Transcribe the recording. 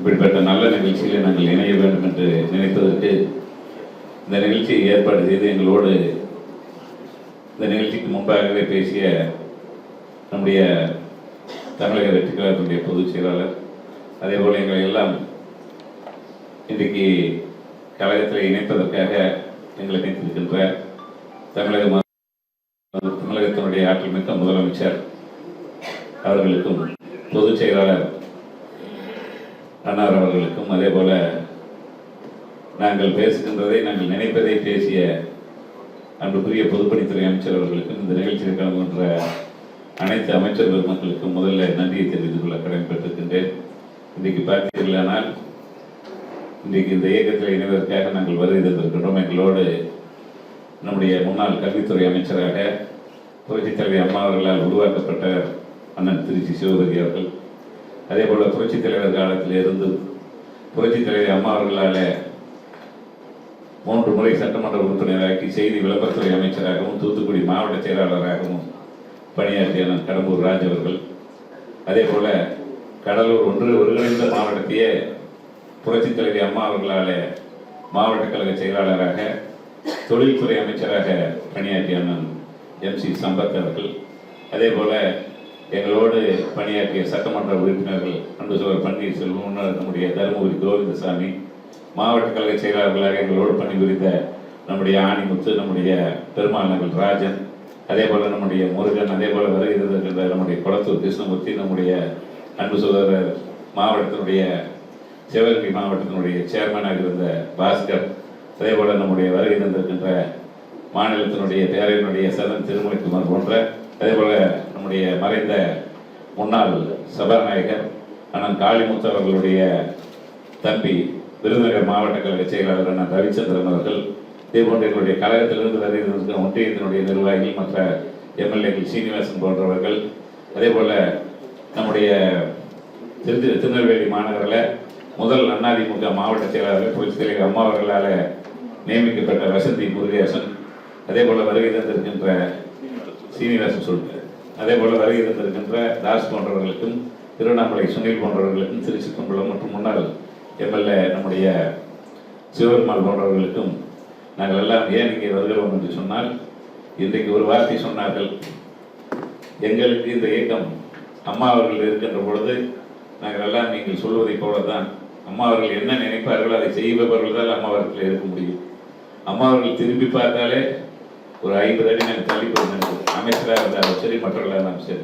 இப்படிப்பட்ட நல்ல நிகழ்ச்சியில் நாங்கள் இணைய வேண்டும் என்று நினைப்பதற்கு இந்த நிகழ்ச்சியை ஏற்பாடு செய்து எங்களோடு இந்த நிகழ்ச்சிக்கு முன்பாகவே பேசிய நம்முடைய தமிழக வெற்றி கழகத்தினுடைய பொதுச் செயலாளர், அதே போல் எங்களை எல்லாம் இன்றைக்கு கழகத்தில் இணைப்பதற்காக எங்களை இணைத்திருக்கின்ற தமிழகத்தினுடைய ஆற்றல் மிக்க முதலமைச்சர் அவர்களுக்கும் பொதுச் செயலாளர் அன்னார் அவர்களுக்கும், அதே போல நாங்கள் பேசுகின்றதை நாங்கள் நினைப்பதை பேசிய அன்புக்குரிய பொதுப்பணித்துறை அமைச்சர் அவர்களுக்கும், இந்த நிகழ்ச்சியில் கலந்து கொண்ட அனைத்து அமைச்சர்கள் மக்களுக்கும் முதல்ல நன்றியை தெரிவித்துக் கொள்ள கடமைப்பட்டிருக்கின்றேன். இன்றைக்கு பார்த்தீர்களானால் இன்றைக்கு இந்த இயக்கத்தில் இணைவதற்காக நாங்கள் வருகை தந்திருக்கின்றோம். எங்களோடு நம்முடைய முன்னாள் கல்வித்துறை அமைச்சராக புரட்சித் தலைவர் அம்மா அவர்களால் உருவாக்கப்பட்ட அண்ணன் திருச்சி சிவபதி அவர்கள், அதே போல புரட்சித் தலைவர் காலத்தில் இருந்து புரட்சித் தலைவர் அம்மா அவர்களால் 3 முறை சட்டமன்ற உறுப்பினராக்கி செய்தி விளம்பரத்துறை அமைச்சராகவும் தூத்துக்குடி மாவட்ட செயலாளராகவும் பணியாற்றிய கடம்பூர் ராஜ் அவர்கள், அதே போல கடலூர் ஒருங்கிணைந்த மாவட்டத்தையே புரட்சித் தலைவர் அம்மா அவர்களால் மாவட்ட கழக செயலாளராக தொழில்துறை அமைச்சராக பணியாற்றிய அண்ணன் MC சம்பத் அவர்கள், அதே போல எங்களோடு பணியாற்றிய சட்டமன்ற உறுப்பினர்கள் அன்பு சோழர் பன்னீர்செல்வம், நம்முடைய தருமபுரி கோவிந்தசாமி, மாவட்ட கழக செயலாளர்களாக எங்களோடு பணிபுரிந்த நம்முடைய ஆணிமுத்து, நம்முடைய பெருமாள் நகர் ராஜன், அதே போல நம்முடைய முருகன், அதே போல வருகின்ற நம்முடைய குளத்தூர் கிருஷ்ணமூர்த்தி, நம்முடைய அன்பு சகோதரர் மாவட்டத்தினுடைய சிவகங்கை மாவட்டத்தினுடைய சேர்மனாக இருந்த பாஸ்கர், அதே போல நம்முடைய வருகை தந்திருக்கின்ற மாநிலத்தினுடைய பேரவையினுடைய சதன் திருமலைக்குமார் போன்ற, அதே போல நம்முடைய மறைந்த முன்னாள் சபாநாயகர் அண்ணன் காளிமுத்து அவர்களுடைய தம்பி விருதுநகர் மாவட்ட கழக செயலாளர் அண்ணன் ரவிச்சந்திரன் அவர்கள், இதே போன்ற எங்களுடைய கழகத்திலிருந்து வருகிற ஒன்றியத்தினுடைய நிர்வாகிகள், மற்ற MLAக்கள் சீனிவாசன் போன்றவர்கள், அதே போல நம்முடைய திருநெல்வேலி மாநகரில் முதல் அதிமுக மாவட்ட செயலாளர் புரட்சித் தலைவர் அம்மா அவர்களால் நியமிக்கப்பட்ட வசந்தி முருகேசன், அதே போல வருகை தந்திருக்கின்ற சீனிவாசன் சொல்லிட்டு, அதே போல வருகை தந்திருக்கின்ற தாஸ் போன்றவர்களுக்கும், திருவண்ணாமலை சுனில் போன்றவர்களுக்கும், திருச்சி கும்பலம் மற்றும் முன்னாள் MLA நம்முடைய சிவபெருமாள் போன்றவர்களுக்கும் நாங்கள் எல்லாம் ஏன் இங்கே வருகிறோம் என்று சொன்னால், இன்றைக்கு ஒரு வார்த்தை சொன்னார்கள், எங்களுக்கு இந்த இயக்கம் அம்மா அவர்கள் இருக்கின்ற பொழுது நாங்கள் எல்லாம் நீங்கள் சொல்வதை போலதான் அம்மா அவர்கள் என்ன நினைப்பார்களோ அதை செய்பவர்கள் தான் அம்மா அவர்கள் இருக்க முடியும். அம்மா அவர்கள் திரும்பி பார்த்தாலே ஒரு 50 அடி நாங்கள் தள்ளி போய் அமைச்சராக இருந்தாலும் சரி, மற்றவர்களாக இருந்தாலும் சரி.